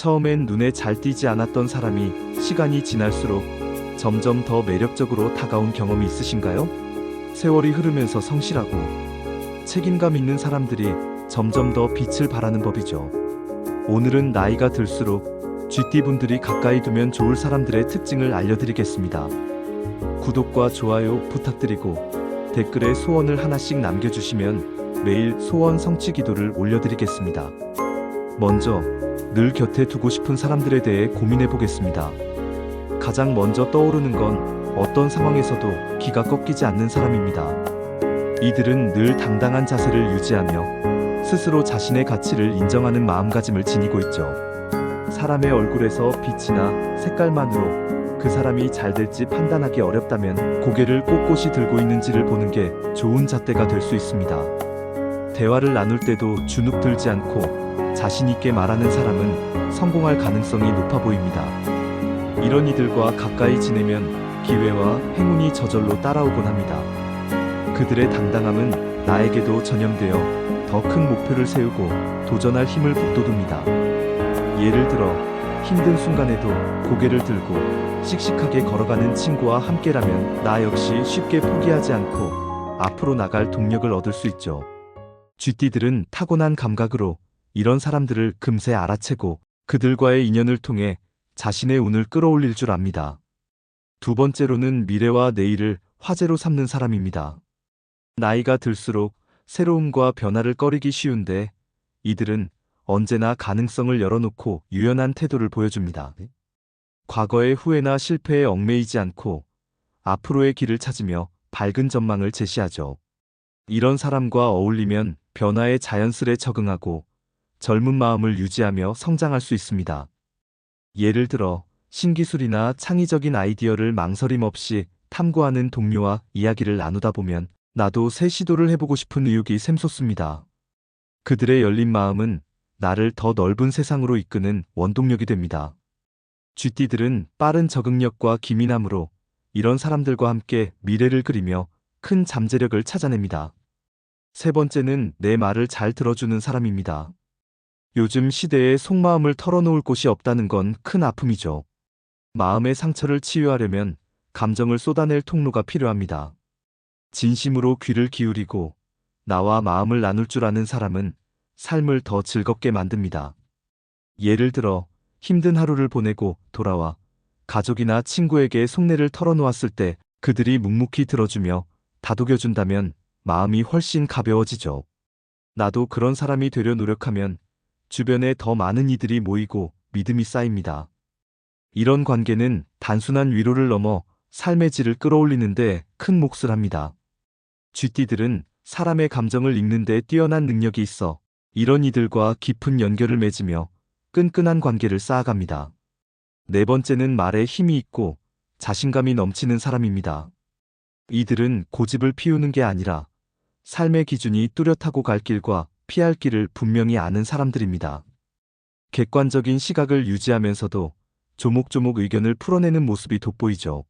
처음엔 눈에 잘 띄지 않았던 사람이 시간이 지날수록 점점 더 매력적으로 다가온 경험이 있으신가요? 세월이 흐르면서 성실하고 책임감 있는 사람들이 점점 더 빛을 발하는 법이죠. 오늘은 나이가 들수록 GT분들이 가까이 두면 좋을 사람들의 특징을 알려드리겠습니다. 구독과 좋아요 부탁드리고 댓글에 소원을 하나씩 남겨주시면 매일 소원 성취 기도를 올려드리겠습니다. 먼저 늘 곁에 두고 싶은 사람들에 대해 고민해 보겠습니다. 가장 먼저 떠오르는 건 어떤 상황에서도 기가 꺾이지 않는 사람입니다. 이들은 늘 당당한 자세를 유지하며 스스로 자신의 가치를 인정하는 마음가짐을 지니고 있죠. 사람의 얼굴에서 빛이나 색깔만으로 그 사람이 잘 될지 판단하기 어렵다면 고개를 꼿꼿이 들고 있는지를 보는 게 좋은 잣대가 될 수 있습니다. 대화를 나눌 때도 주눅 들지 않고 자신 있게 말하는 사람은 성공할 가능성이 높아 보입니다. 이런 이들과 가까이 지내면 기회와 행운이 저절로 따라오곤 합니다. 그들의 당당함은 나에게도 전염되어 더 큰 목표를 세우고 도전할 힘을 북돋웁니다. 예를 들어 힘든 순간에도 고개를 들고 씩씩하게 걸어가는 친구와 함께라면 나 역시 쉽게 포기하지 않고 앞으로 나갈 동력을 얻을 수 있죠. 쥐띠들은 타고난 감각으로 이런 사람들을 금세 알아채고 그들과의 인연을 통해 자신의 운을 끌어올릴 줄 압니다. 두 번째로는 미래와 내일을 화제로 삼는 사람입니다. 나이가 들수록 새로움과 변화를 꺼리기 쉬운데 이들은 언제나 가능성을 열어놓고 유연한 태도를 보여줍니다. 과거의 후회나 실패에 얽매이지 않고 앞으로의 길을 찾으며 밝은 전망을 제시하죠. 이런 사람과 어울리면 변화에 자연스레 적응하고 젊은 마음을 유지하며 성장할 수 있습니다. 예를 들어 신기술이나 창의적인 아이디어를 망설임 없이 탐구하는 동료와 이야기를 나누다 보면 나도 새 시도를 해보고 싶은 의욕이 샘솟습니다. 그들의 열린 마음은 나를 더 넓은 세상으로 이끄는 원동력이 됩니다. 쥐띠들은 빠른 적응력과 기민함으로 이런 사람들과 함께 미래를 그리며 큰 잠재력을 찾아냅니다. 세 번째는 내 말을 잘 들어주는 사람입니다. 요즘 시대에 속마음을 털어놓을 곳이 없다는 건 큰 아픔이죠. 마음의 상처를 치유하려면 감정을 쏟아낼 통로가 필요합니다. 진심으로 귀를 기울이고 나와 마음을 나눌 줄 아는 사람은 삶을 더 즐겁게 만듭니다. 예를 들어 힘든 하루를 보내고 돌아와 가족이나 친구에게 속내를 털어놓았을 때 그들이 묵묵히 들어주며 다독여준다면 마음이 훨씬 가벼워지죠. 나도 그런 사람이 되려 노력하면 주변에 더 많은 이들이 모이고 믿음이 쌓입니다. 이런 관계는 단순한 위로를 넘어 삶의 질을 끌어올리는데 큰 몫을 합니다. 쥐띠들은 사람의 감정을 읽는 데 뛰어난 능력이 있어 이런 이들과 깊은 연결을 맺으며 끈끈한 관계를 쌓아갑니다. 네 번째는 말에 힘이 있고 자신감이 넘치는 사람입니다. 이들은 고집을 피우는 게 아니라 삶의 기준이 뚜렷하고 갈 길과 피할 길을 분명히 아는 사람들입니다. 객관적인 시각을 유지하면서도 조목조목 의견을 풀어내는 모습이 돋보이죠.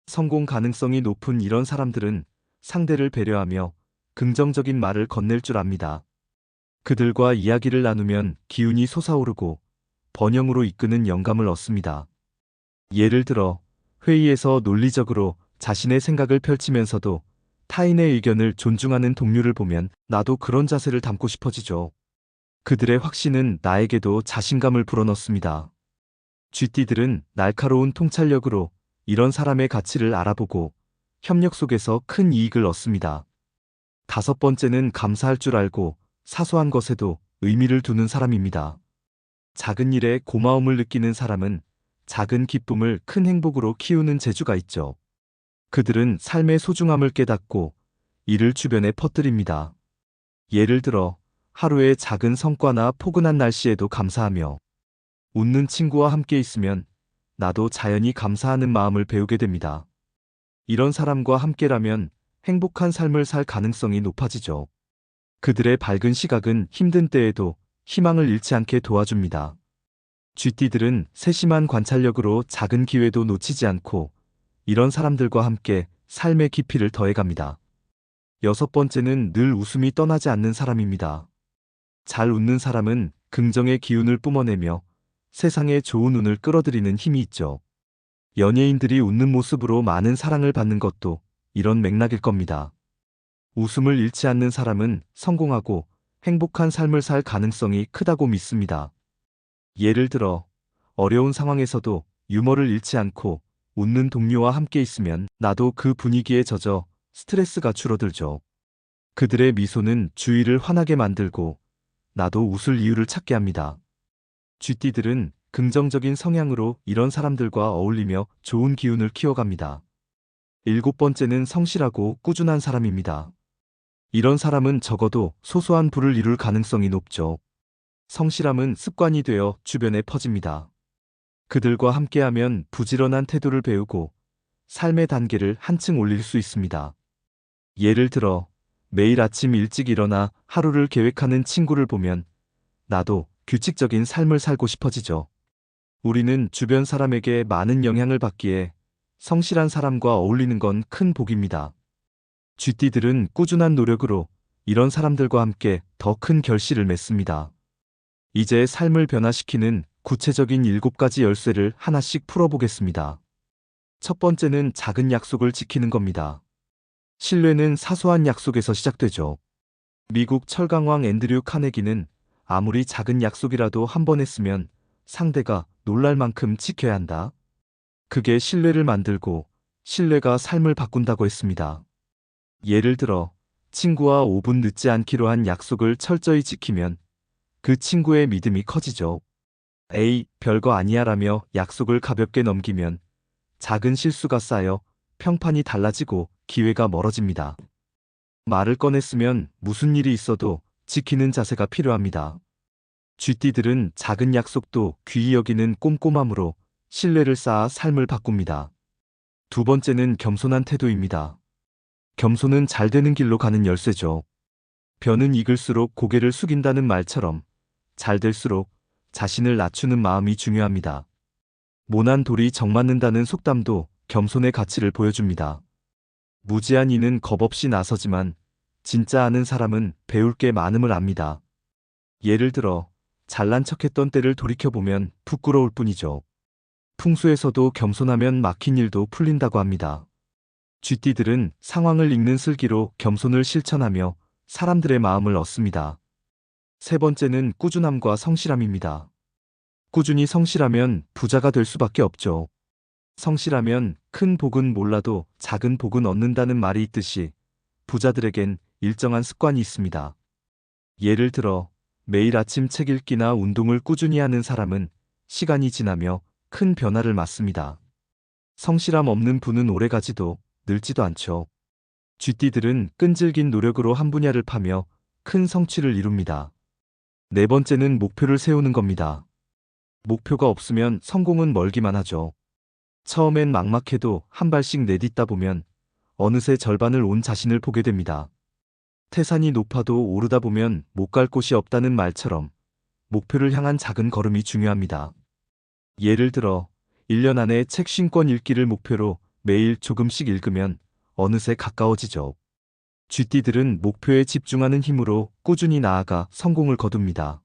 성공 가능성이 높은 이런 사람들은 상대를 배려하며 긍정적인 말을 건넬 줄 압니다. 그들과 이야기를 나누면 기운이 솟아오르고 번영으로 이끄는 영감을 얻습니다. 예를 들어 회의에서 논리적으로 자신의 생각을 펼치면서도 타인의 의견을 존중하는 동료를 보면 나도 그런 자세를 담고 싶어지죠. 그들의 확신은 나에게도 자신감을 불어넣습니다. 쥐띠들은 날카로운 통찰력으로 이런 사람의 가치를 알아보고 협력 속에서 큰 이익을 얻습니다. 다섯 번째는 감사할 줄 알고 사소한 것에도 의미를 두는 사람입니다. 작은 일에 고마움을 느끼는 사람은 작은 기쁨을 큰 행복으로 키우는 재주가 있죠. 그들은 삶의 소중함을 깨닫고 이를 주변에 퍼뜨립니다. 예를 들어 하루의 작은 성과나 포근한 날씨에도 감사하며 웃는 친구와 함께 있으면 나도 자연히 감사하는 마음을 배우게 됩니다. 이런 사람과 함께라면 행복한 삶을 살 가능성이 높아지죠. 그들의 밝은 시각은 힘든 때에도 희망을 잃지 않게 도와줍니다. 쥐띠들은 세심한 관찰력으로 작은 기회도 놓치지 않고 이런 사람들과 함께 삶의 깊이를 더해갑니다. 여섯 번째는 늘 웃음이 떠나지 않는 사람입니다. 잘 웃는 사람은 긍정의 기운을 뿜어내며 세상에 좋은 운을 끌어들이는 힘이 있죠. 연예인들이 웃는 모습으로 많은 사랑을 받는 것도 이런 맥락일 겁니다. 웃음을 잃지 않는 사람은 성공하고 행복한 삶을 살 가능성이 크다고 믿습니다. 예를 들어, 어려운 상황에서도 유머를 잃지 않고 웃는 동료와 함께 있으면 나도 그 분위기에 젖어 스트레스가 줄어들죠. 그들의 미소는 주위를 환하게 만들고 나도 웃을 이유를 찾게 합니다. 쥐띠들은 긍정적인 성향으로 이런 사람들과 어울리며 좋은 기운을 키워갑니다. 일곱 번째는 성실하고 꾸준한 사람입니다. 이런 사람은 적어도 소소한 부를 이룰 가능성이 높죠. 성실함은 습관이 되어 주변에 퍼집니다. 그들과 함께하면 부지런한 태도를 배우고 삶의 단계를 한층 올릴 수 있습니다. 예를 들어, 매일 아침 일찍 일어나 하루를 계획하는 친구를 보면 나도 규칙적인 삶을 살고 싶어지죠. 우리는 주변 사람에게 많은 영향을 받기에 성실한 사람과 어울리는 건 큰 복입니다. 쥐띠들은 꾸준한 노력으로 이런 사람들과 함께 더 큰 결실을 맺습니다. 이제 삶을 변화시키는 구체적인 7가지 열쇠를 하나씩 풀어보겠습니다. 첫 번째는 작은 약속을 지키는 겁니다. 신뢰는 사소한 약속에서 시작되죠. 미국 철강왕 앤드류 카네기는 아무리 작은 약속이라도 한 번 했으면 상대가 놀랄 만큼 지켜야 한다. 그게 신뢰를 만들고 신뢰가 삶을 바꾼다고 했습니다. 예를 들어, 친구와 5분 늦지 않기로 한 약속을 철저히 지키면 그 친구의 믿음이 커지죠. 에이, 별거 아니야 라며 약속을 가볍게 넘기면 작은 실수가 쌓여 평판이 달라지고 기회가 멀어집니다. 말을 꺼냈으면 무슨 일이 있어도 지키는 자세가 필요합니다. 쥐띠들은 작은 약속도 귀히 여기는 꼼꼼함으로 신뢰를 쌓아 삶을 바꿉니다. 두 번째는 겸손한 태도입니다. 겸손은 잘 되는 길로 가는 열쇠죠. 벼는 익을수록 고개를 숙인다는 말처럼 잘 될수록 자신을 낮추는 마음이 중요합니다. 모난 돌이 정 맞는다는 속담도 겸손의 가치를 보여줍니다. 무지한 이는 겁없이 나서지만 진짜 아는 사람은 배울 게 많음을 압니다. 예를 들어, 잘난 척했던 때를 돌이켜보면 부끄러울 뿐이죠. 풍수에서도 겸손하면 막힌 일도 풀린다고 합니다. 쥐띠들은 상황을 읽는 슬기로 겸손을 실천하며 사람들의 마음을 얻습니다. 세 번째는 꾸준함과 성실함입니다. 꾸준히 성실하면 부자가 될 수밖에 없죠. 성실하면 큰 복은 몰라도 작은 복은 얻는다는 말이 있듯이 부자들에겐 일정한 습관이 있습니다. 예를 들어, 매일 아침 책 읽기나 운동을 꾸준히 하는 사람은 시간이 지나며 큰 변화를 맞습니다. 성실함 없는 분은 오래가지도 늙지도 않죠. 쥐띠들은 끈질긴 노력으로 한 분야를 파며 큰 성취를 이룹니다. 네 번째는 목표를 세우는 겁니다. 목표가 없으면 성공은 멀기만 하죠. 처음엔 막막해도 한 발씩 내딛다 보면 어느새 절반을 온 자신을 보게 됩니다. 태산이 높아도 오르다 보면 못 갈 곳이 없다는 말처럼 목표를 향한 작은 걸음이 중요합니다. 예를 들어, 1년 안에 책 50권 읽기를 목표로 매일 조금씩 읽으면 어느새 가까워지죠. 쥐띠들은 목표에 집중하는 힘으로 꾸준히 나아가 성공을 거둡니다.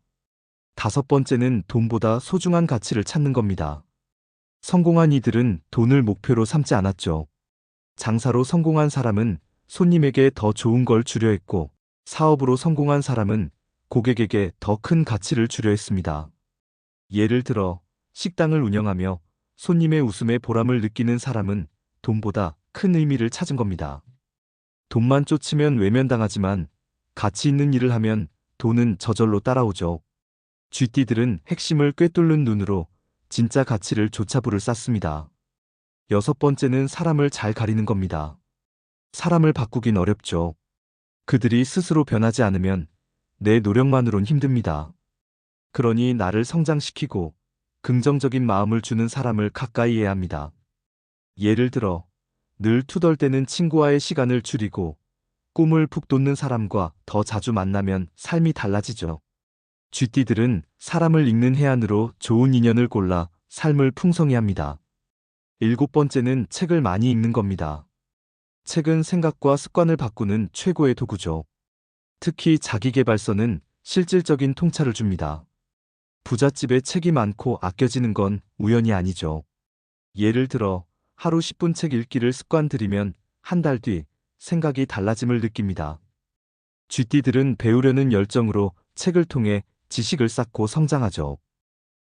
다섯 번째는 돈보다 소중한 가치를 찾는 겁니다. 성공한 이들은 돈을 목표로 삼지 않았죠. 장사로 성공한 사람은 손님에게 더 좋은 걸 주려 했고, 사업으로 성공한 사람은 고객에게 더 큰 가치를 주려 했습니다. 예를 들어, 식당을 운영하며 손님의 웃음에 보람을 느끼는 사람은 돈보다 큰 의미를 찾은 겁니다. 돈만 쫓으면 외면당하지만 가치 있는 일을 하면 돈은 저절로 따라오죠. 쥐띠들은 핵심을 꿰뚫는 눈으로 진짜 가치를 좇아부를 쌓습니다. 여섯 번째는 사람을 잘 가리는 겁니다. 사람을 바꾸긴 어렵죠. 그들이 스스로 변하지 않으면 내 노력만으론 힘듭니다. 그러니 나를 성장시키고 긍정적인 마음을 주는 사람을 가까이 해야 합니다. 예를 들어, 늘 투덜대는 친구와의 시간을 줄이고 꿈을 푹 돋는 사람과 더 자주 만나면 삶이 달라지죠. 쥐띠들은 사람을 읽는 해안으로 좋은 인연을 골라 삶을 풍성히 합니다. 일곱 번째는 책을 많이 읽는 겁니다. 책은 생각과 습관을 바꾸는 최고의 도구죠. 특히 자기계발서는 실질적인 통찰을 줍니다. 부잣집에 책이 많고 아껴지는 건 우연이 아니죠. 예를 들어 하루 10분 책 읽기를 습관 들이면 한 달 뒤 생각이 달라짐을 느낍니다. 쥐띠들은 배우려는 열정으로 책을 통해 지식을 쌓고 성장하죠.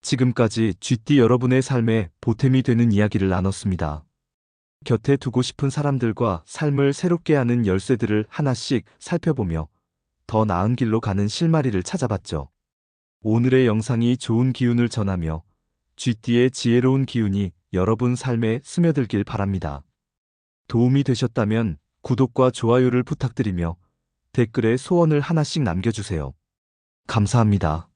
지금까지 쥐띠 여러분의 삶에 보탬이 되는 이야기를 나눴습니다. 곁에 두고 싶은 사람들과 삶을 새롭게 하는 열쇠들을 하나씩 살펴보며 더 나은 길로 가는 실마리를 찾아봤죠. 오늘의 영상이 좋은 기운을 전하며 쥐띠의 지혜로운 기운이 여러분 삶에 스며들길 바랍니다. 도움이 되셨다면 구독과 좋아요를 부탁드리며 댓글에 소원을 하나씩 남겨주세요. 감사합니다.